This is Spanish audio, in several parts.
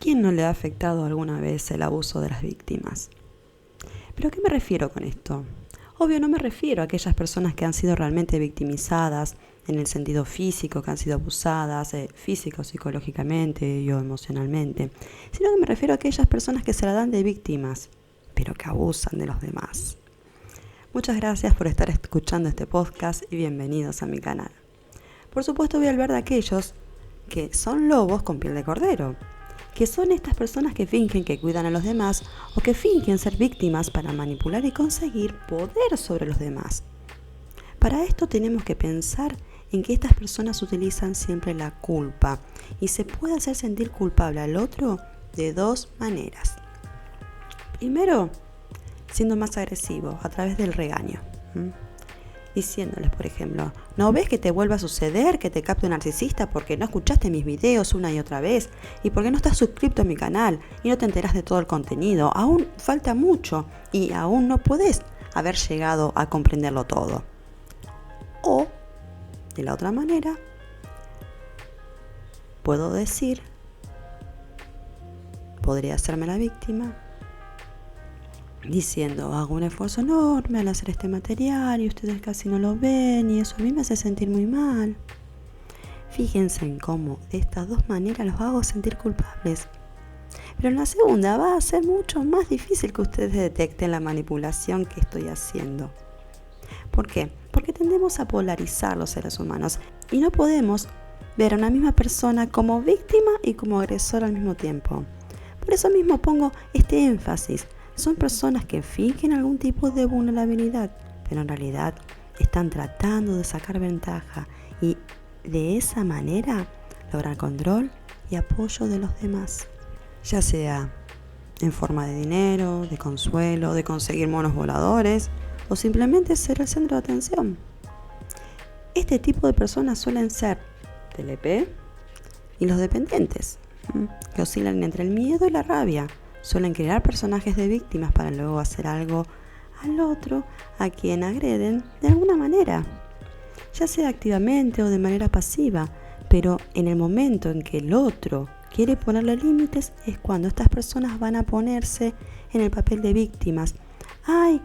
¿Quién no le ha afectado alguna vez el abuso de las víctimas? ¿Pero a qué me refiero con esto? Obvio, no me refiero a aquellas personas que han sido realmente victimizadas en el sentido físico, que han sido abusadas físico, psicológicamente y o emocionalmente, sino que me refiero a aquellas personas que se la dan de víctimas, pero que abusan de los demás. Muchas gracias por estar escuchando este podcast y bienvenidos a mi canal. Por supuesto voy a hablar de aquellos que son lobos con piel de cordero, que son estas personas que fingen que cuidan a los demás o que fingen ser víctimas para manipular y conseguir poder sobre los demás. Para esto tenemos que pensar en que estas personas utilizan siempre la culpa y se puede hacer sentir culpable al otro de dos maneras. Primero, siendo más agresivo a través del regaño. Diciéndoles, por ejemplo, ¿no ves que te vuelva a suceder que te capte un narcisista porque no escuchaste mis videos una y otra vez? ¿Y porque no estás suscrito a mi canal y no te enterás de todo el contenido? Aún falta mucho y aún no podés haber llegado a comprenderlo todo. O, de la otra manera, puedo decir, podría hacerme la víctima, diciendo, hago un esfuerzo enorme al hacer este material y ustedes casi no lo ven y eso a mí me hace sentir muy mal. Fíjense en cómo de estas dos maneras los hago sentir culpables. Pero en la segunda va a ser mucho más difícil que ustedes detecten la manipulación que estoy haciendo. ¿Por qué? Porque tendemos a polarizar los seres humanos y no podemos ver a una misma persona como víctima y como agresor al mismo tiempo. Por eso mismo pongo este énfasis. Son personas que fingen algún tipo de vulnerabilidad, pero en realidad están tratando de sacar ventaja y de esa manera lograr control y apoyo de los demás. Ya sea en forma de dinero, de consuelo, de conseguir monos voladores o simplemente ser el centro de atención. Este tipo de personas suelen ser TLP y los dependientes, que oscilan entre el miedo y la rabia. Suelen crear personajes de víctimas para luego hacer algo al otro a quien agreden de alguna manera, ya sea activamente o de manera pasiva, pero en el momento en que el otro quiere ponerle límites es cuando estas personas van a ponerse en el papel de víctimas. ¡Ay,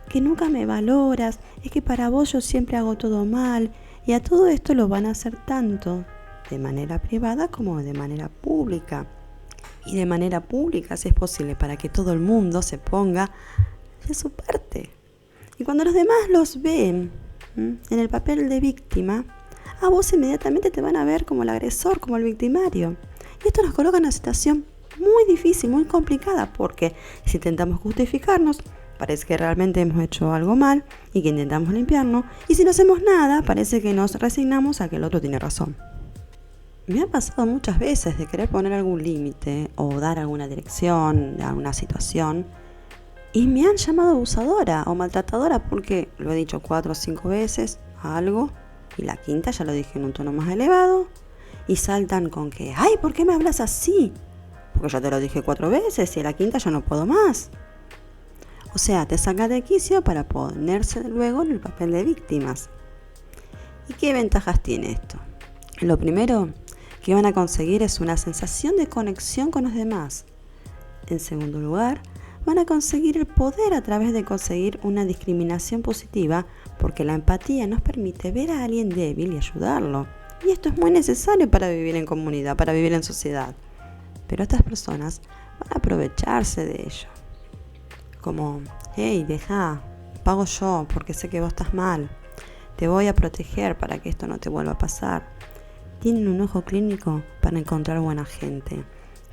que nunca me valoras! Es que para vos yo siempre hago todo mal. Y a todo esto lo van a hacer tanto de manera privada como de manera pública. Y de manera pública, si es posible, para que todo el mundo se ponga de su parte. Y cuando los demás los ven en el papel de víctima, a vos inmediatamente te van a ver como el agresor, como el victimario. Y esto nos coloca en una situación muy difícil, muy complicada, porque si intentamos justificarnos, parece que realmente hemos hecho algo mal y que intentamos limpiarnos. Y si no hacemos nada, parece que nos resignamos a que el otro tiene razón. Me ha pasado muchas veces de querer poner algún límite o dar alguna dirección a una situación y me han llamado abusadora o maltratadora porque lo he dicho 4 o 5 veces a algo y la quinta ya lo dije en un tono más elevado y saltan con que ¡ay! ¿Por qué me hablas así? Porque yo te lo dije 4 veces y a la quinta ya no puedo más. O sea, te saca de quicio para ponerse luego en el papel de víctimas. ¿Y qué ventajas tiene esto? Lo primero que van a conseguir es una sensación de conexión con los demás. En segundo lugar, van a conseguir el poder a través de conseguir una discriminación positiva, porque la empatía nos permite ver a alguien débil y ayudarlo. Y esto es muy necesario para vivir en comunidad, para vivir en sociedad. Pero estas personas van a aprovecharse de ello. Como, hey, deja, pago yo porque sé que vos estás mal. Te voy a proteger para que esto no te vuelva a pasar. Tienen un ojo clínico para encontrar buena gente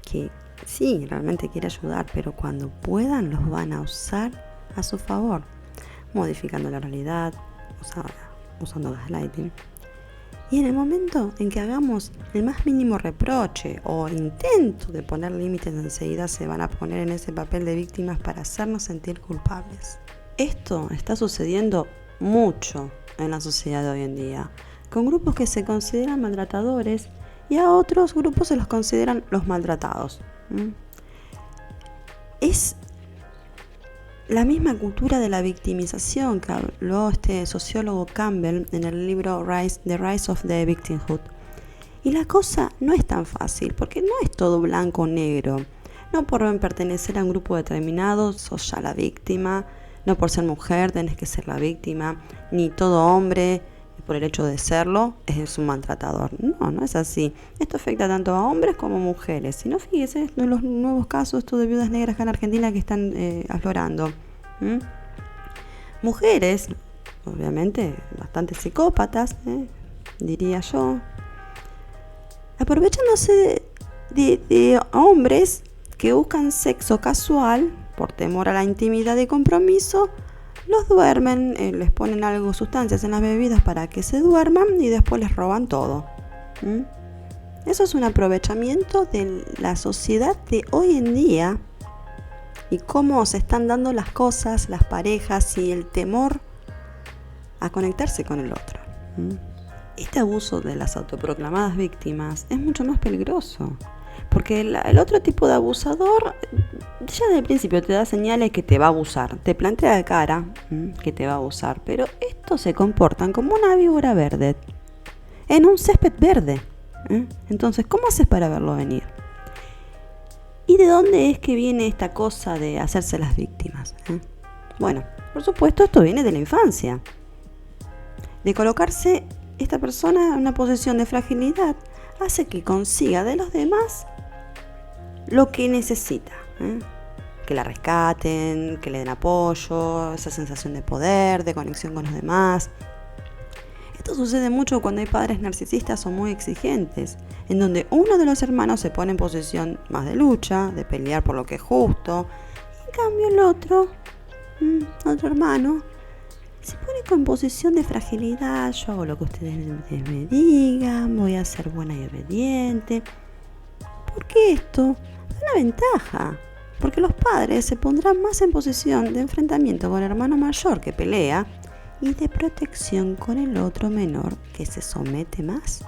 que sí, realmente quiere ayudar, pero cuando puedan los van a usar a su favor, modificando la realidad, usando gaslighting. Y en el momento en que hagamos el más mínimo reproche o intento de poner límites, enseguida se van a poner en ese papel de víctimas para hacernos sentir culpables. Esto está sucediendo mucho en la sociedad de hoy en día, con grupos que se consideran maltratadores y a otros grupos se los consideran los maltratados. Es la misma cultura de la victimización que habló este sociólogo Campbell en el libro The Rise of the Victimhood. Y la cosa no es tan fácil, porque no es todo blanco o negro. No por pertenecer a un grupo determinado sos ya la víctima, no por ser mujer tenés que ser la víctima, ni todo hombre por el hecho de serlo es un maltratador. No, no es así. Esto afecta tanto a hombres como a mujeres. Si no, fíjese en los nuevos casos estos de viudas negras acá en Argentina que están aflorando. Mujeres, obviamente, bastante psicópatas, diría yo, aprovechándose de hombres que buscan sexo casual por temor a la intimidad y compromiso. Los duermen, les ponen algo, sustancias en las bebidas para que se duerman y después les roban todo. Eso es un aprovechamiento de la sociedad de hoy en día y cómo se están dando las cosas, las parejas y el temor a conectarse con el otro. Este abuso de las autoproclamadas víctimas es mucho más peligroso. Porque el otro tipo de abusador ya desde el principio te da señales que te va a abusar. Te plantea de cara que te va a abusar. Pero estos se comportan como una víbora verde en un césped verde. Entonces, ¿cómo haces para verlo venir? ¿Y de dónde es que viene esta cosa de hacerse las víctimas? Bueno, por supuesto, esto viene de la infancia. De colocarse esta persona en una posición de fragilidad hace que consiga de los demás lo que necesita, que la rescaten, que le den apoyo, esa sensación de poder, de conexión con los demás. Esto sucede mucho cuando hay padres narcisistas o muy exigentes, en donde uno de los hermanos se pone en posición más de lucha, de pelear por lo que es justo, y en cambio el otro hermano, se pone en posición de fragilidad. Yo hago lo que ustedes me digan, voy a ser buena y obediente. Porque esto es una ventaja. Porque los padres se pondrán más en posición de enfrentamiento con el hermano mayor que pelea y de protección con el otro menor que se somete más.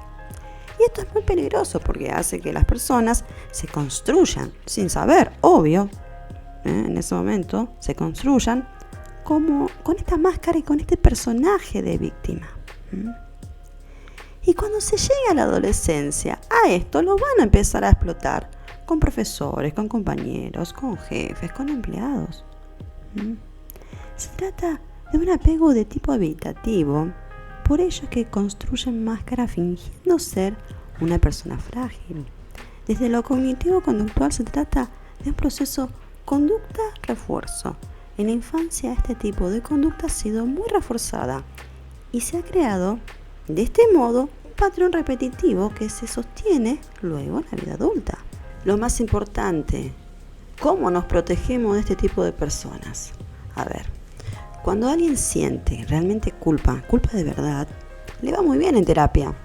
Y esto es muy peligroso porque hace que las personas se construyan, sin saber, obvio, en ese momento, se construyan como con esta máscara y con este personaje de víctima. Y cuando se llega a la adolescencia, a esto lo van a empezar a explotar con profesores, con compañeros, con jefes, con empleados. Se trata de un apego de tipo habitativo, por ello que construyen máscara fingiendo ser una persona frágil. Desde lo cognitivo-conductual se trata de un proceso conducta-refuerzo. En la infancia este tipo de conducta ha sido muy reforzada y se ha creado de este modo un patrón repetitivo que se sostiene luego en la vida adulta. Lo más importante, ¿cómo nos protegemos de este tipo de personas? A ver, cuando alguien siente realmente culpa de verdad, le va muy bien en terapia.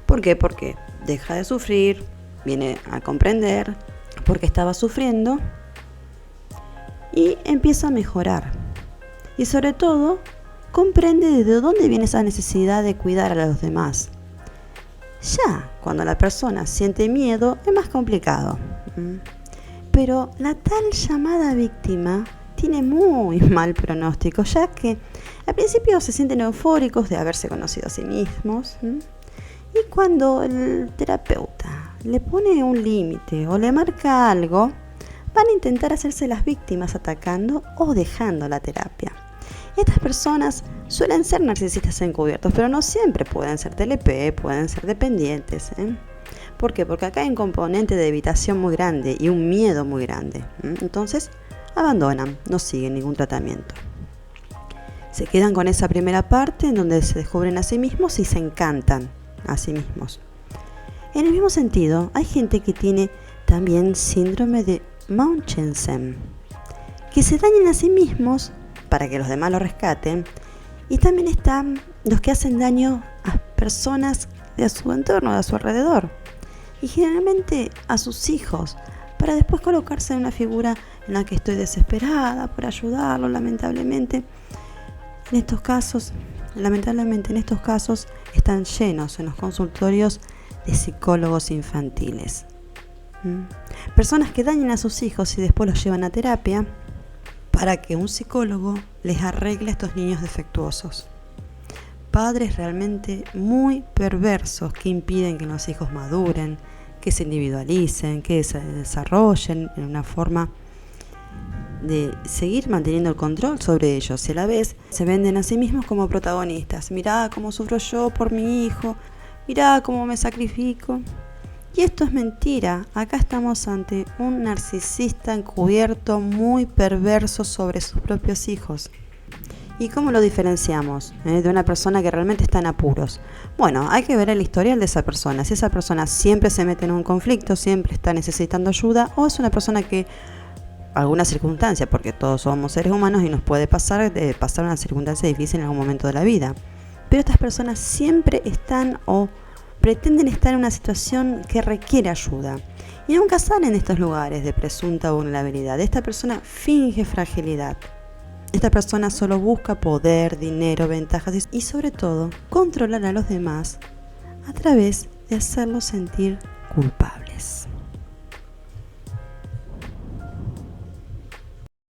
¿Por qué? Porque deja de sufrir, viene a comprender, porque estaba sufriendo y empieza a mejorar. Y sobre todo, comprende desde dónde viene esa necesidad de cuidar a los demás. Ya, cuando la persona siente miedo, es más complicado. Pero la tal llamada víctima tiene muy mal pronóstico, ya que al principio se sienten eufóricos de haberse conocido a sí mismos. Y cuando el terapeuta le pone un límite o le marca algo, van a intentar hacerse las víctimas atacando o dejando la terapia. Estas personas suelen ser narcisistas encubiertos, pero no siempre pueden ser TLP, pueden ser dependientes. ¿Por qué? Porque acá hay un componente de evitación muy grande y un miedo muy grande. Entonces, abandonan, no siguen ningún tratamiento. Se quedan con esa primera parte en donde se descubren a sí mismos y se encantan a sí mismos. En el mismo sentido, hay gente que tiene también síndrome de Munchausen, que se dañan a sí mismos para que los demás lo rescaten, y también están los que hacen daño a personas de su entorno, de a su alrededor, y generalmente a sus hijos, para después colocarse en una figura en la que estoy desesperada por ayudarlo. Lamentablemente en estos casos están llenos en los consultorios de psicólogos infantiles. Personas que dañan a sus hijos y después los llevan a terapia para que un psicólogo les arregle a estos niños defectuosos. padres realmente muy perversos que impiden que los hijos maduren, que se individualicen, que se desarrollen en una forma de seguir manteniendo el control sobre ellos y a la vez se venden a sí mismos como protagonistas. Mirá cómo sufro yo por mi hijo, mirá cómo me sacrifico. Y esto es mentira. Acá estamos ante un narcisista encubierto muy perverso sobre sus propios hijos. ¿Y cómo lo diferenciamos de una persona que realmente está en apuros? Bueno, hay que ver el historial de esa persona. Si esa persona siempre se mete en un conflicto, siempre está necesitando ayuda, o es una persona que alguna circunstancia, porque todos somos seres humanos y nos puede pasar una circunstancia difícil en algún momento de la vida. Pero estas personas siempre están o pretenden estar en una situación que requiere ayuda y nunca salen de estos lugares de presunta vulnerabilidad. Esta persona finge fragilidad. Esta persona solo busca poder, dinero, ventajas y sobre todo controlar a los demás a través de hacerlos sentir culpables.